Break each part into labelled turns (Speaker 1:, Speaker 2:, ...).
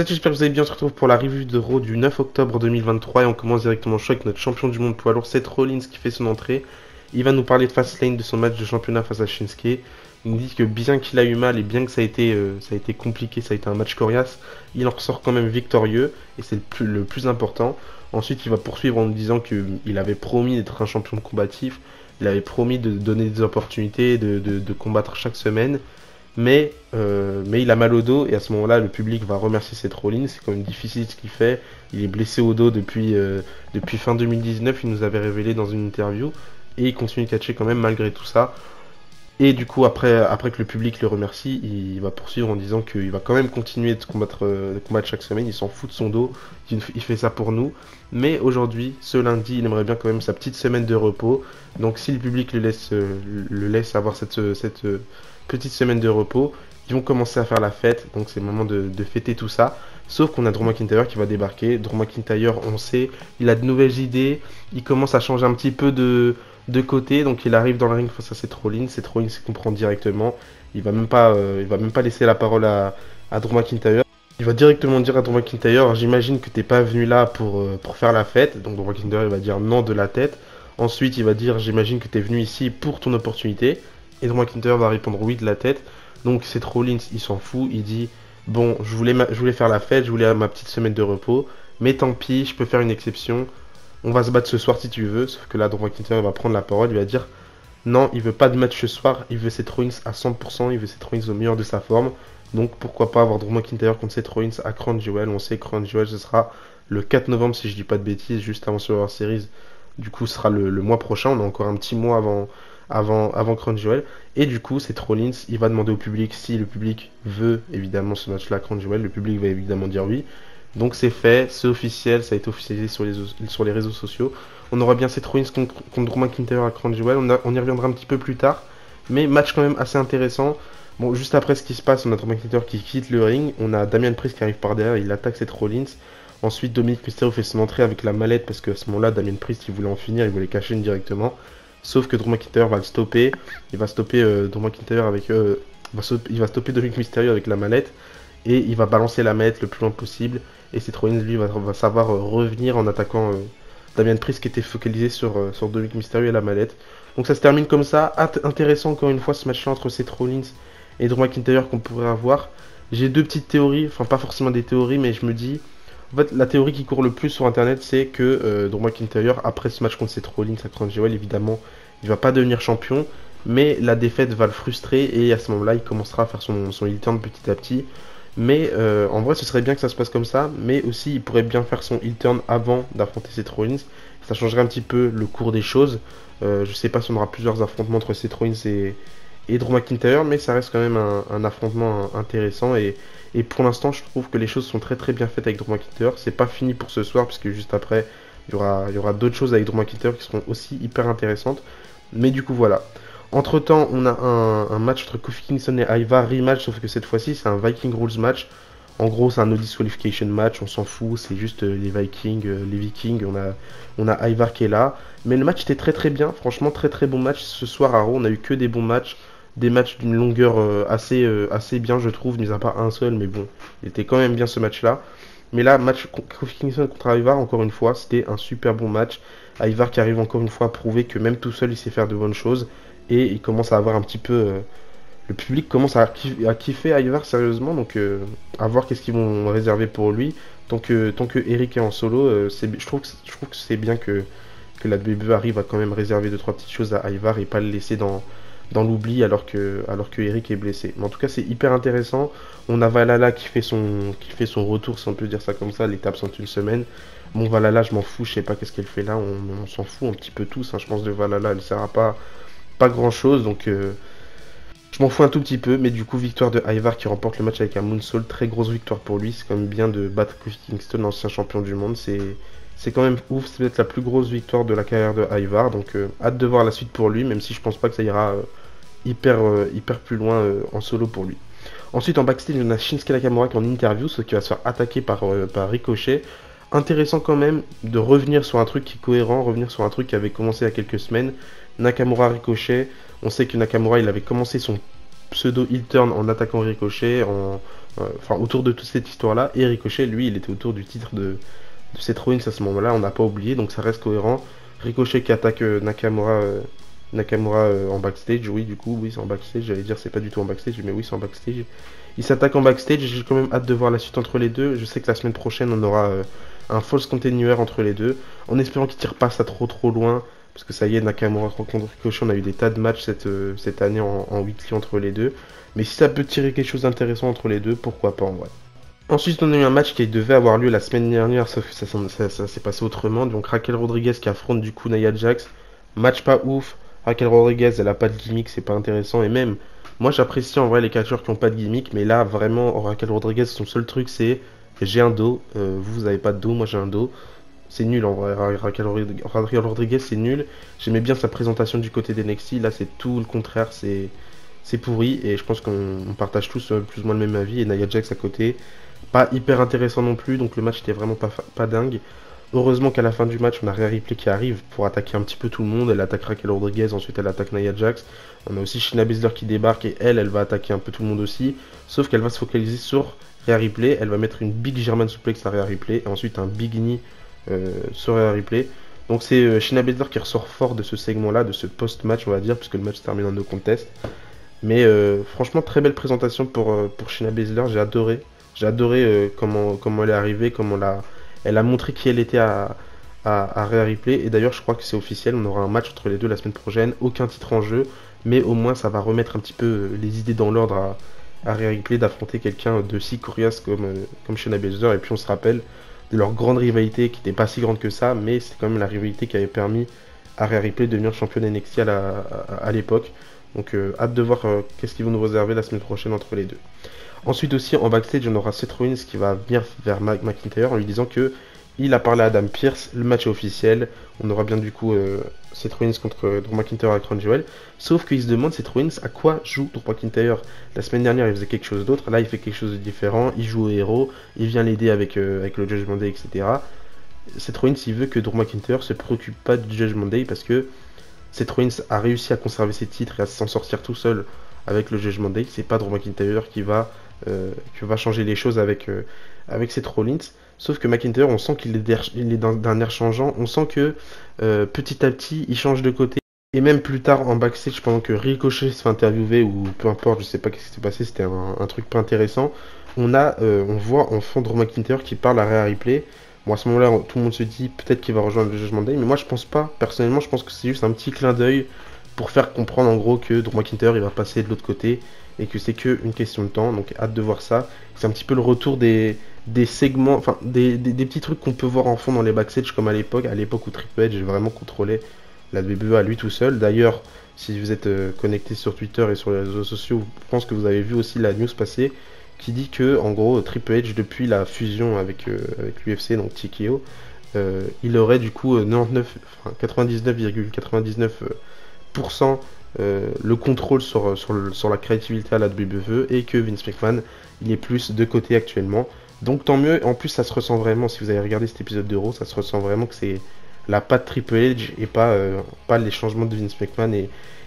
Speaker 1: Salut, j'espère que vous allez bien. On se retrouve pour la review de Raw du 9 octobre 2023 et on commence directement le show avec notre champion du monde poids lourd, Seth Rollins, qui fait son entrée. Il va nous parler de Fastlane, de son match de championnat face à Shinsuke. Il nous dit que bien qu'il a eu mal et bien que ça a été compliqué, ça a été un match coriace, il en ressort quand même victorieux et c'est le plus important. Ensuite, il va poursuivre en nous disant qu'il avait promis d'être un champion combatif, il avait promis de donner des opportunités, de combattre chaque semaine. Mais il a mal au dos et à ce moment-là, le public va remercier Seth Rollins. C'est quand même difficile ce qu'il fait. Il est blessé au dos depuis fin 2019, il nous avait révélé dans une interview. Et il continue de catcher quand même malgré tout ça. Et du coup, après que le public le remercie, il va poursuivre en disant qu'il va quand même continuer de combattre chaque semaine. Il s'en fout de son dos, il fait ça pour nous. Mais aujourd'hui, ce lundi, il aimerait bien quand même sa petite semaine de repos. Donc si le public le laisse avoir cette petite semaine de repos, ils vont commencer à faire la fête. Donc c'est le moment de fêter tout ça. Sauf qu'on a Drew McIntyre qui va débarquer. Drew McIntyre, on sait, il a de nouvelles idées. Il commence à changer un petit peu de côté, donc il arrive dans le ring face à Seth Rollins. Seth Rollins se comprend directement. Il va même pas laisser la parole à Drew McIntyre. Il va directement dire à Drew McIntyre, j'imagine que t'es pas venu là pour faire la fête. Donc Drew McIntyre il va dire non de la tête. Ensuite il va dire j'imagine que t'es venu ici pour ton opportunité. Et Drew McIntyre va répondre oui de la tête. Donc Seth Rollins il s'en fout, il dit bon je voulais faire la fête, je voulais ma petite semaine de repos, mais tant pis, je peux faire une exception. On va se battre ce soir si tu veux. Sauf que là, Drew McIntyre va prendre la parole. Il va dire non, il veut pas de match ce soir. Il veut Seth Rollins à 100%. Il veut Seth Rollins au meilleur de sa forme. Donc pourquoi pas avoir Drew McIntyre contre Seth Rollins à Crown Jewel. On sait que Crown Jewel ce sera le 4 novembre si je dis pas de bêtises, juste avant Survivor Series. Du coup, ce sera le mois prochain. On a encore un petit mois avant Crown Jewel. Et du coup, Seth Rollins, il va demander au public si le public veut évidemment ce match-là à Crown Jewel. Le public va évidemment dire oui. Donc c'est fait, c'est officiel, ça a été officialisé sur les réseaux sociaux. On aura bien Seth Rollins contre Drew McIntyre à Crown Jewel, on y reviendra un petit peu plus tard. Mais match quand même assez intéressant. Bon, juste après ce qui se passe, on a Drew McIntyre qui quitte le ring. On a Damian Priest qui arrive par derrière, il attaque Seth Rollins. Ensuite, Dominic Mysterio fait son entrée avec la mallette parce qu'à ce moment-là, Damian Priest il voulait en finir, il voulait cacher directement. Sauf que Drew McIntyre va le stopper. Il va stopper Drew McIntyre avec... il va stopper Dominic Mysterio avec la mallette. Et il va balancer la mallette le plus loin possible. Et Seth Rollins, lui, va savoir revenir en attaquant Damian Priest qui était focalisé sur Dominic Mysterio et la mallette. Donc ça se termine comme ça. Intéressant encore une fois ce match-là entre Seth Rollins et Drew McIntyre qu'on pourrait avoir. J'ai deux petites théories, enfin pas forcément des théories, mais je me dis... En fait, la théorie qui court le plus sur internet, c'est que Drew McIntyre, après ce match contre Seth Rollins à Crown Jewel, évidemment, il va pas devenir champion. Mais la défaite va le frustrer et à ce moment-là, il commencera à faire son heel turn petit à petit. Mais en vrai, ce serait bien que ça se passe comme ça. Mais aussi, il pourrait bien faire son heel turn avant d'affronter Seth Rollins. Ça changerait un petit peu le cours des choses. Je sais pas si on aura plusieurs affrontements entre Seth Rollins et Drew McIntyre. Mais ça reste quand même un affrontement intéressant. Et pour l'instant, je trouve que les choses sont très très bien faites avec Drew McIntyre. C'est pas fini pour ce soir, puisque juste après, il y aura d'autres choses avec Drew McIntyre qui seront aussi hyper intéressantes. Mais du coup, voilà. Entre temps, on a un match entre Kofi Kingston et Ivar, rematch, sauf que cette fois-ci c'est un Viking Rules match. En gros, c'est un no disqualification match, on s'en fout, c'est juste les Vikings, on a Ivar qui est là. Mais le match était très très bien, franchement très très bon match. Ce soir à Raw, on a eu que des bons matchs, des matchs d'une longueur assez bien, je trouve, mis à part un seul, mais bon, il était quand même bien ce match-là. Mais là, match Kofi Kingston contre Ivar, encore une fois, c'était un super bon match. Ivar qui arrive encore une fois à prouver que même tout seul, il sait faire de bonnes choses. Et il commence à avoir un petit peu... le public commence à kiffer Ivar sérieusement. Donc à voir qu'est-ce qu'ils vont réserver pour lui. Tant que Eric est en solo, je trouve que c'est bien que la WWE arrive à quand même réserver 2-3 petites choses à Ivar et pas le laisser dans l'oubli alors que Eric est blessé. Mais en tout cas c'est hyper intéressant. On a Valhalla qui fait son retour, si on peut dire ça comme ça. Elle était absente une semaine. Bon, Valhalla, je m'en fous, je sais pas qu'est-ce qu'elle fait là. On s'en fout un petit peu tous, hein, je pense, de Valhalla. Elle sert à pas grand chose, donc je m'en fous un tout petit peu. Mais du coup, victoire de Ivar qui remporte le match avec un moonsault, très grosse victoire pour lui. C'est quand même bien de battre Kofi Kingston, ancien champion du monde. C'est quand même ouf, c'est peut-être la plus grosse victoire de la carrière de Ivar. Donc hâte de voir la suite pour lui, même si je pense pas que ça ira hyper plus loin en solo pour lui. Ensuite en backstage on a Shinsuke Nakamura qui est en interview, ce qui va se faire attaquer par Ricochet. Intéressant quand même de revenir sur un truc qui est cohérent, revenir sur un truc qui avait commencé il y a quelques semaines. Nakamura Ricochet, on sait que Nakamura il avait commencé son pseudo heel turn en attaquant Ricochet, enfin autour de toute cette histoire-là. Et Ricochet, lui, il était autour du titre de Seth Rollins à ce moment-là, on n'a pas oublié, donc ça reste cohérent. Ricochet qui attaque Nakamura en backstage, oui, du coup, oui, c'est en backstage, j'allais dire c'est pas du tout en backstage, mais oui, c'est en backstage. Il s'attaque en backstage, j'ai quand même hâte de voir la suite entre les deux. Je sais que la semaine prochaine, on aura un false continuer entre les deux, en espérant qu'il tire pas ça trop loin, parce que ça y est, Nakamura contre Ricochet, on a eu des tas de matchs cette année en weekly entre les deux. Mais si ça peut tirer quelque chose d'intéressant entre les deux, pourquoi pas en vrai. Ensuite, on a eu un match qui devait avoir lieu la semaine dernière, sauf que ça s'est passé autrement. Donc Raquel Rodriguez qui affronte du coup Nia Jax. Match pas ouf. Raquel Rodriguez, elle a pas de gimmick, c'est pas intéressant. Et même, moi j'apprécie en vrai les catcheurs qui ont pas de gimmick, mais là vraiment, Raquel Rodriguez, son seul truc c'est j'ai un dos, vous avez pas de dos, moi j'ai un dos. C'est nul en vrai, Raquel Rodriguez c'est nul. J'aimais bien sa présentation du côté d'NXT, là c'est tout le contraire, c'est pourri. Et je pense qu'on partage tous plus ou moins le même avis. Et Nia Jax à côté. Pas hyper intéressant non plus, donc le match était vraiment pas dingue. Heureusement qu'à la fin du match, on a Rhea Ripley qui arrive pour attaquer un petit peu tout le monde. Elle attaque Raquel Rodriguez, ensuite elle attaque Nia Jax. On a aussi Shayna Baszler qui débarque et elle va attaquer un peu tout le monde aussi. Sauf qu'elle va se focaliser sur Rhea Ripley. Elle va mettre une big German suplex à Rhea Ripley et ensuite un big knee sur Rhea Ripley. Donc c'est Shayna Baszler qui ressort fort de ce segment-là, de ce post-match on va dire, puisque le match se termine en no contest. Mais franchement, très belle présentation pour Shayna Baszler, j'ai adoré. J'ai adoré comment elle est arrivée, elle a montré qui elle était à Rhea Ripley. Et d'ailleurs, je crois que c'est officiel, on aura un match entre les deux la semaine prochaine. Aucun titre en jeu, mais au moins ça va remettre un petit peu les idées dans l'ordre à Rhea Ripley d'affronter quelqu'un de si coriace comme Shayna Baszler. Et puis on se rappelle de leur grande rivalité qui n'était pas si grande que ça, mais c'est quand même la rivalité qui avait permis à Rhea Ripley de devenir championne NXT à l'époque. Donc hâte de voir qu'est-ce qu'ils vont nous réserver la semaine prochaine entre les deux. Ensuite aussi en backstage on aura Seth Rollins qui va venir vers McIntyre en lui disant que il a parlé à Adam Pearce, le match est officiel, on aura bien du coup Seth Rollins contre Drew McIntyre et Crown Jewel, sauf qu'il se demande Seth Rollins à quoi joue Drew McIntyre. La semaine dernière il faisait quelque chose d'autre, là il fait quelque chose de différent, il joue au héros, il vient l'aider avec le Judgment Day, etc. Seth Rollins il veut que Drew McIntyre se préoccupe pas du Judgment Day parce que Seth Rollins a réussi à conserver ses titres et à s'en sortir tout seul avec le Judgment Day, c'est pas Drew McIntyre qui va changer les choses avec Seth Rollins. Sauf que McIntyre, on sent qu'il est d'un air changeant. On sent que petit à petit, il change de côté. Et même plus tard en backstage, pendant que Ricochet se fait interviewer, ou peu importe, je sais pas ce qui s'est passé, c'était un truc pas intéressant. On voit en fond Drew McIntyre qui parle à Rhea Ripley. Bon, à ce moment-là, tout le monde se dit peut-être qu'il va rejoindre le Judgment Day. Mais moi, je pense pas. Personnellement, je pense que c'est juste un petit clin d'œil pour faire comprendre en gros que Drew McIntyre il va passer de l'autre côté et que c'est qu'une question de temps, donc hâte de voir ça. C'est un petit peu le retour des segments, enfin des petits trucs qu'on peut voir en fond dans les backstage comme à l'époque où Triple H vraiment contrôlait la WWE à lui tout seul. D'ailleurs, si vous êtes connecté sur Twitter et sur les réseaux sociaux, je pense que vous avez vu aussi la news passer qui dit que en gros Triple H depuis la fusion avec l'UFC, donc TKO, il aurait du coup 99,99% le contrôle sur la créativité à la WWE et que Vince McMahon il est plus de côté actuellement. Donc tant mieux, en plus ça se ressent vraiment, si vous avez regardé cet épisode de Raw, ça se ressent vraiment que c'est la patte Triple H et pas les changements de Vince McMahon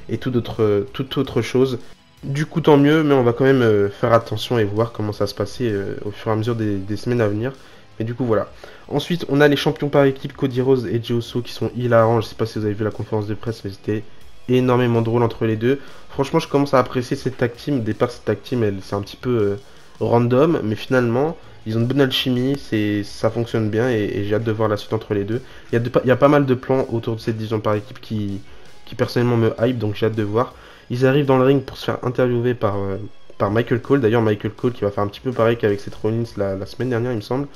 Speaker 1: et toute autre chose. Du coup tant mieux, mais on va quand même faire attention et voir comment ça va se passer au fur et à mesure des semaines à venir. Mais du coup voilà. Ensuite on a les champions par équipe, Cody Rhodes et Jey Uso qui sont hilarants. Je sais pas si vous avez vu la conférence de presse, mais c'était énormément drôle entre les deux. Franchement je commence à apprécier cette tag team. Au départ cette tag team c'est un petit peu random, mais finalement ils ont une bonne alchimie, ça fonctionne bien et j'ai hâte de voir la suite entre les deux. Il y a pas mal de plans autour de cette division par équipe qui personnellement me hype, donc j'ai hâte de voir. Ils arrivent dans le ring pour se faire interviewer par Michael Cole. D'ailleurs Michael Cole qui va faire un petit peu pareil qu'avec Seth Rollins la semaine dernière il me semble.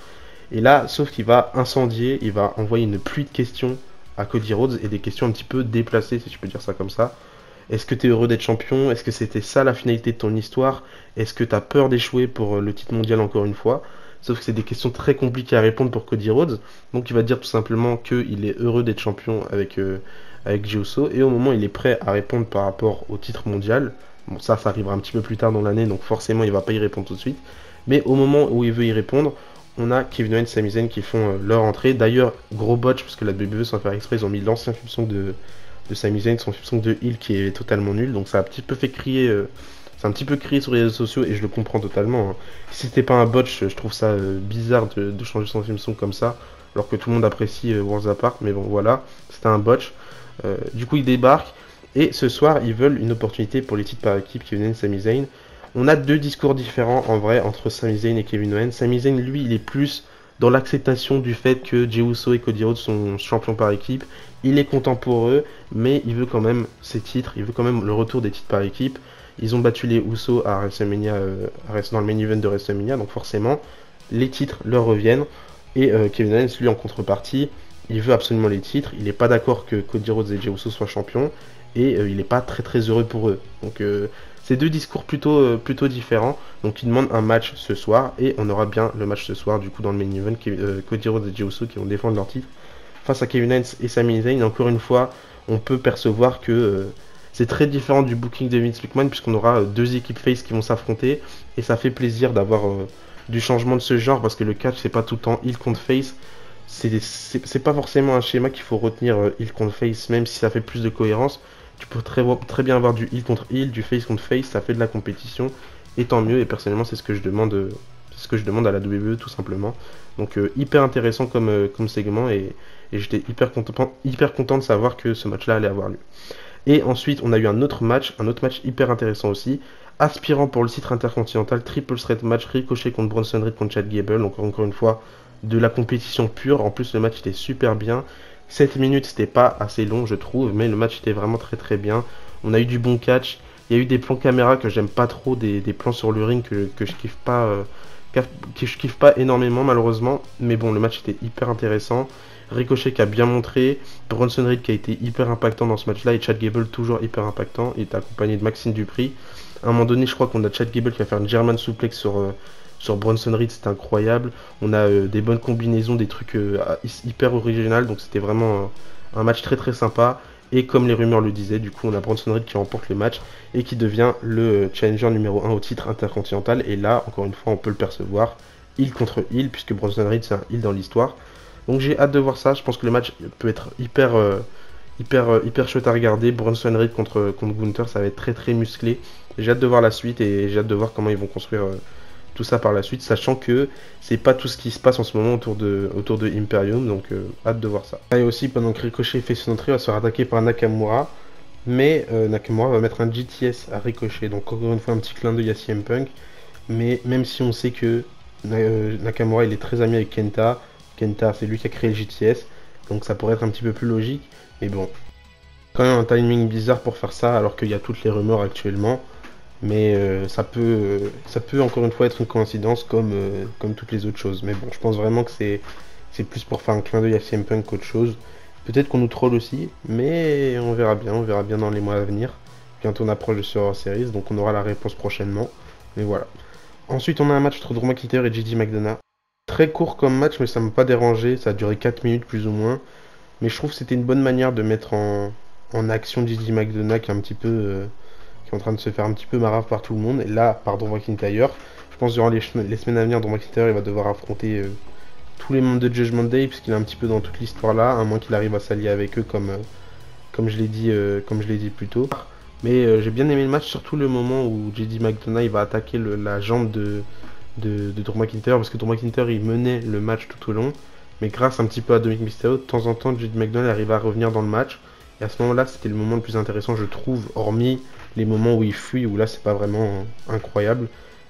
Speaker 1: Et là, sauf qu'il va incendier, il va envoyer une pluie de questions à Cody Rhodes et des questions un petit peu déplacées, si je peux dire ça comme ça. Est-ce que tu es heureux d'être champion? Est-ce que c'était ça la finalité de ton histoire? Est-ce que tu as peur d'échouer pour le titre mondial encore une fois? Sauf que c'est des questions très compliquées à répondre pour Cody Rhodes. Donc il va dire tout simplement qu'il est heureux d'être champion avec Jey Uso. Et au moment où il est prêt à répondre par rapport au titre mondial, bon ça arrivera un petit peu plus tard dans l'année, donc forcément il va pas y répondre tout de suite. Mais au moment où il veut y répondre, on a Kevin Owens et Sami Zayn qui font leur entrée. D'ailleurs, gros botch, parce que la WWE, sans faire exprès, ils ont mis l'ancien Sami Zayn, son Song de Hill qui est totalement nul. Donc ça a un petit peu fait crier C'est un petit peu crié sur les réseaux sociaux et je le comprends totalement, hein. Si c'était pas un botch, je trouve ça bizarre de changer son theme song comme ça, alors que tout le monde apprécie Worlds Apart, mais bon voilà, c'était un botch. Du coup, il débarque et ce soir, ils veulent une opportunité pour les titres par équipe Kevin Owens et Sami Zayn. On a deux discours différents en vrai entre Sami Zayn et Kevin Owens. Sami Zayn, lui, il est plus dans l'acceptation du fait que Jey Uso et Cody Rhodes sont champions par équipe. Il est content pour eux, mais il veut quand même ses titres, il veut quand même le retour des titres par équipe. Ils ont battu les Usos à WrestleMania, dans le main event de WrestleMania, donc forcément, les titres leur reviennent. Et Kevin Owens, lui, en contrepartie, il veut absolument les titres. Il n'est pas d'accord que Cody Rhodes et Jey Uso soient champions, et il n'est pas très très heureux pour eux. Donc c'est deux discours plutôt différents. Donc il demande un match ce soir, et on aura bien le match ce soir, du coup, dans le main event, Cody Rhodes et Jey Uso qui vont défendre leur titre face à Kevin Owens et Sami Zayn. Encore une fois, on peut percevoir que c'est très différent du booking de Vince McMahon, puisqu'on aura deux équipes face qui vont s'affronter, et ça fait plaisir d'avoir du changement de ce genre, parce que le catch, c'est pas tout le temps heel contre face. C'est pas forcément un schéma qu'il faut retenir heel contre face, même si ça fait plus de cohérence. Tu peux très bien avoir du heel contre heel, du face contre face, ça fait de la compétition, et tant mieux. Et personnellement, c'est ce que je demande à la WWE, tout simplement. Donc hyper intéressant comme segment, et j'étais hyper content de savoir que ce match-là allait avoir lieu. Et ensuite, on a eu un autre match hyper intéressant aussi, aspirant pour le titre intercontinental, triple threat match, Ricochet contre Bronson Reed contre Chad Gable. Donc encore une fois, de la compétition pure. En plus, le match était super bien. 7 minutes, c'était pas assez long, je trouve, mais le match était vraiment très très bien. On a eu du bon catch. Il y a eu des plans caméra que j'aime pas trop, des plans sur le ring que je kiffe pas, énormément malheureusement. Mais bon, le match était hyper intéressant. Ricochet qui a bien montré, Bronson Reed qui a été hyper impactant dans ce match-là, et Chad Gable toujours hyper impactant. Il est accompagné de Maxine Dupri. À un moment donné, je crois qu'on a Chad Gable qui va faire une German suplex sur Bronson Reed, c'était incroyable. On a des bonnes combinaisons, des trucs hyper originaux, donc c'était vraiment un match très très sympa. Et comme les rumeurs le disaient, du coup on a Bronson Reed qui remporte le match et qui devient le challenger numéro 1 au titre intercontinental. Et là, encore une fois, on peut le percevoir, heel contre heel, puisque Bronson Reed c'est un heel dans l'histoire. Donc j'ai hâte de voir ça, je pense que le match peut être hyper chouette à regarder. Bronson Reed contre Gunther, ça va être très très musclé. J'ai hâte de voir la suite, et j'ai hâte de voir comment ils vont construire tout ça par la suite, sachant que c'est pas tout ce qui se passe en ce moment autour de Imperium, donc hâte de voir ça. Et aussi, pendant que Ricochet fait son entrée, il va se faire attaquer par Nakamura, mais Nakamura va mettre un GTS à Ricochet, donc encore une fois un petit clin d'œil à CM Punk, mais même si on sait que Nakamura il est très ami avec Kenta, c'est lui qui a créé le GTS, donc ça pourrait être un petit peu plus logique, mais bon, quand même un timing bizarre pour faire ça alors qu'il y a toutes les rumeurs actuellement. Mais ça peut encore une fois être une coïncidence comme toutes les autres choses. Mais bon, je pense vraiment que c'est plus pour faire un clin d'œil à CM Punk qu'autre chose. Peut-être qu'on nous troll aussi, mais on verra bien dans les mois à venir. Bientôt on approche de Survivor Series, donc on aura la réponse prochainement. Mais voilà. Ensuite on a un match entre Drew McIntyre et JD McDonagh. Très court comme match, mais ça m'a pas dérangé, ça a duré 4 minutes plus ou moins. Mais je trouve que c'était une bonne manière de mettre en action JD McDonagh qui est un petit peu... qui est en train de se faire un petit peu marave par tout le monde, et là par Drew McIntyre. Je pense durant les semaines à venir, Drew McIntyre il va devoir affronter tous les membres de Judgment Day, puisqu'il est un petit peu dans toute l'histoire là, à moins qu'il arrive à s'allier avec eux comme je l'ai dit plus tôt. Mais j'ai bien aimé le match, surtout le moment où JD McDonagh il va attaquer la jambe de Drew McIntyre, parce que Drew McIntyre il menait le match tout au long, mais grâce un petit peu à Dominic Mysterio, de temps en temps JD McDonagh arrive à revenir dans le match, et à ce moment là c'était le moment le plus intéressant je trouve, hormis les moments où il fuit, où là c'est pas vraiment incroyable.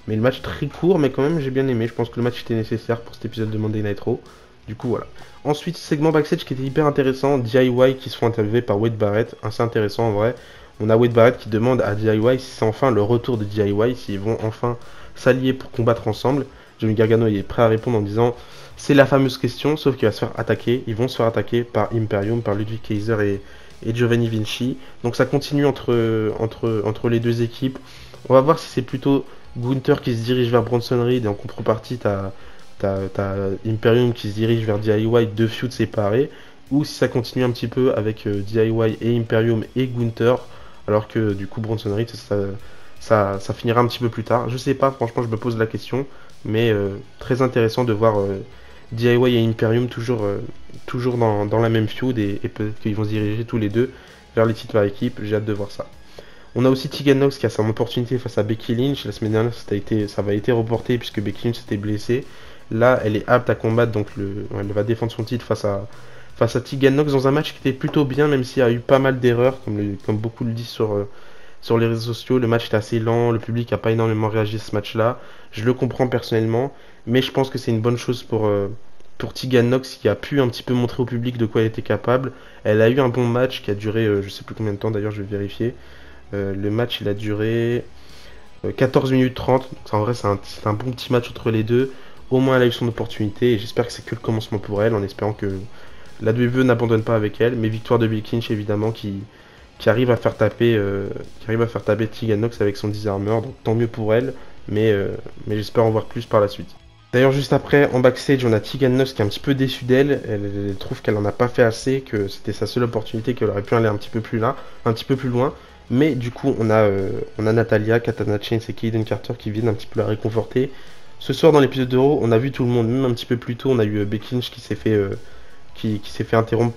Speaker 1: Mais le match très court, mais quand même j'ai bien aimé. Je pense que le match était nécessaire pour cet épisode de Monday Night Raw. Du coup voilà. Ensuite, segment backstage qui était hyper intéressant, DIY qui se font interviewer par Wade Barrett, assez intéressant en vrai. On a Wade Barrett qui demande à DIY si c'est enfin le retour de DIY, s'ils vont enfin s'allier pour combattre ensemble. Johnny Gargano est prêt à répondre en disant c'est la fameuse question, sauf qu'il va se faire attaquer. Ils vont se faire attaquer par Imperium, par Ludwig Kaiser et Giovanni Vinci. Donc ça continue entre les deux équipes. On va voir si c'est plutôt Gunther qui se dirige vers Bronson Reed, et en contrepartie t'as Imperium qui se dirige vers DIY, deux feuds séparés, ou si ça continue un petit peu avec DIY et Imperium et Gunther, alors que du coup Bronson Reed ça finira un petit peu plus tard. Je sais pas, franchement je me pose la question, mais très intéressant de voir DIY et Imperium toujours dans la même feud, et peut-être qu'ils vont se diriger tous les deux vers les titres par équipe. J'ai hâte de voir ça. On a aussi Tegan Nox qui a son opportunité face à Becky Lynch. La semaine dernière, ça avait été reporté puisque Becky Lynch s'était blessée. Là, elle est apte à combattre, donc elle va défendre son titre face à Tegan Nox dans un match qui était plutôt bien, même s'il y a eu pas mal d'erreurs, comme beaucoup le disent sur les réseaux sociaux. Le match était assez lent, le public n'a pas énormément réagi à ce match-là. Je le comprends personnellement, mais je pense que c'est une bonne chose pour Tegan Nox qui a pu un petit peu montrer au public de quoi elle était capable. Elle a eu un bon match qui a duré, je sais plus combien de temps d'ailleurs, je vais vérifier. Le match il a duré 14 minutes 30, donc en vrai c'est un bon petit match entre les deux. Au moins elle a eu son opportunité et j'espère que c'est que le commencement pour elle, en espérant que la WWE n'abandonne pas avec elle. Mais victoire de Becky Lynch évidemment qui arrive à faire taper Tegan Nox avec son Disarmer, donc tant mieux pour elle, mais j'espère en voir plus par la suite. D'ailleurs, juste après, en backstage, on a Tegan Nox qui est un petit peu déçue d'elle. Elle trouve qu'elle en a pas fait assez, que c'était sa seule opportunité, qu'elle aurait pu aller un petit peu plus là, un petit peu plus loin. Mais du coup, on a Natalia, Katana Chains et Kayden Carter qui viennent un petit peu la réconforter. Ce soir, dans l'épisode de Raw, on a vu tout le monde, même un petit peu plus tôt, on a eu Becky Lynch qui s'est fait interrompre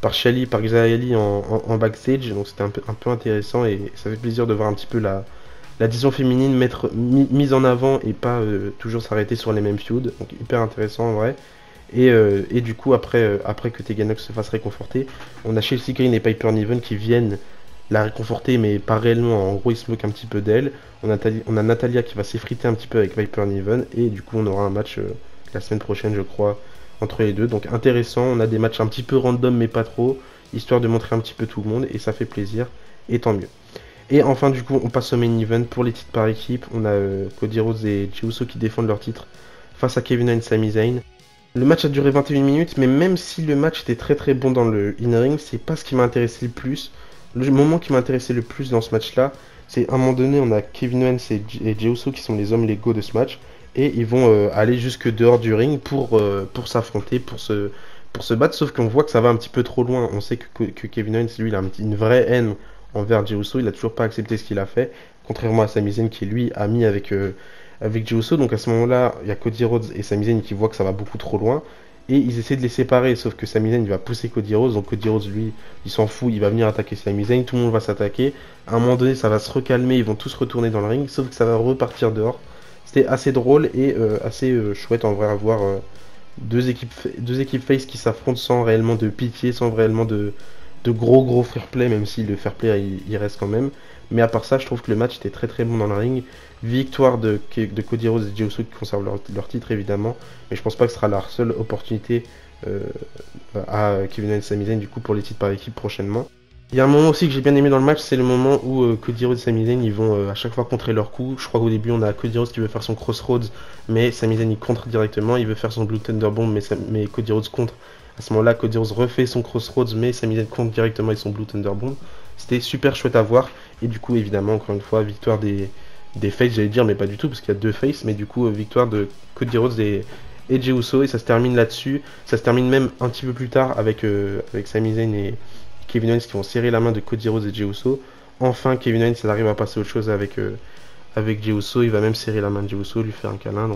Speaker 1: par Shelly, par Xia Li en backstage. Donc c'était un peu intéressant et ça fait plaisir de voir un petit peu la division féminine mise en avant et pas toujours s'arrêter sur les mêmes feuds. Donc hyper intéressant en vrai. Et du coup, après que Tegan Nox se fasse réconforter, on a Chelsea Green et Piper Niven qui viennent la réconforter, mais pas réellement. En gros, ils se moquent un petit peu d'elle. On a Natalia qui va s'effriter un petit peu avec Piper Niven. Et du coup, on aura un match la semaine prochaine, je crois, entre les deux. Donc intéressant. On a des matchs un petit peu random, mais pas trop, histoire de montrer un petit peu tout le monde. Et ça fait plaisir. Et tant mieux. Et enfin, du coup, on passe au main event pour les titres par équipe. On a Cody Rhodes et Jey Uso qui défendent leur titre face à Kevin Owens et Sami Zayn. Le match a duré 21 minutes, mais même si le match était très très bon dans le in-ring, c'est pas ce qui m'a intéressé le plus. Le moment qui m'a intéressé le plus dans ce match-là, c'est à un moment donné, on a Kevin Owens et Jey Uso qui sont les hommes légaux de ce match, et ils vont aller jusque dehors du ring pour s'affronter, pour se battre, sauf qu'on voit que ça va un petit peu trop loin. On sait que Kevin Owens, lui, il a une vraie haine envers Jey Uso, il a toujours pas accepté ce qu'il a fait, contrairement à Sami Zayn qui lui a mis avec Jey Uso. Donc à ce moment-là, il y a Cody Rhodes et Sami Zayn qui voient que ça va beaucoup trop loin et ils essaient de les séparer, sauf que Sami Zayn il va pousser Cody Rhodes, donc Cody Rhodes lui il s'en fout, il va venir attaquer Sami Zayn, tout le monde va s'attaquer. À un moment donné, ça va se recalmer, ils vont tous retourner dans le ring, sauf que ça va repartir dehors. C'était assez drôle et assez chouette en vrai à voir deux équipes face qui s'affrontent sans réellement de pitié, sans réellement de gros fair play, même si le fair play il reste quand même. Mais à part ça, je trouve que le match était très très bon dans le ring. Victoire de Cody Rhodes et Jey Uso qui conservent leur titre évidemment, mais je pense pas que ce sera leur seule opportunité à Kevin Owens et Sami Zayn du coup pour les titres par équipe prochainement. Il y a un moment aussi que j'ai bien aimé dans le match, c'est le moment où Cody Rhodes et Sami Zayn ils vont à chaque fois contrer leur coup. Je crois qu'au début on a Cody Rhodes qui veut faire son Crossroads, mais Sami Zayn il contre directement, il veut faire son Blue Thunder Bomb, mais Cody Rhodes contre. À ce moment-là, Cody Rhodes refait son Crossroads, mais Sami Zayn compte directement avec son Blue Thunder Bomb. C'était super chouette à voir. Et du coup, évidemment, encore une fois, victoire des faces, j'allais dire, mais pas du tout, parce qu'il y a deux faces. Mais du coup, victoire de Cody Rhodes et Jey Uso. Et ça se termine là-dessus. Ça se termine même un petit peu plus tard avec Sami Zayn et Kevin Owens qui vont serrer la main de Cody Rhodes et Jey Uso. Enfin, Kevin Owens, il arrive à passer autre chose avec Jey Uso. Il va même serrer la main de Jey Uso, lui faire un câlin.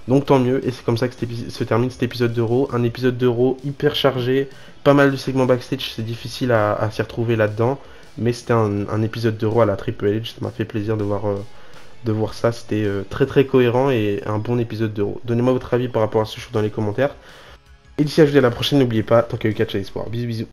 Speaker 1: Donc tant mieux, et c'est comme ça que se termine cet épisode d'Euro. Un épisode d'Euro hyper chargé, pas mal de segments backstage, c'est difficile à s'y retrouver là-dedans. Mais c'était un épisode d'Euro à la Triple H, ça m'a fait plaisir de voir ça. C'était très très cohérent et un bon épisode d'Euro. Donnez-moi votre avis par rapport à ce show dans les commentaires. Et d'ici à jeudi à la prochaine, n'oubliez pas, tant qu'il y a eu catch à l'espoir. Bisous bisous.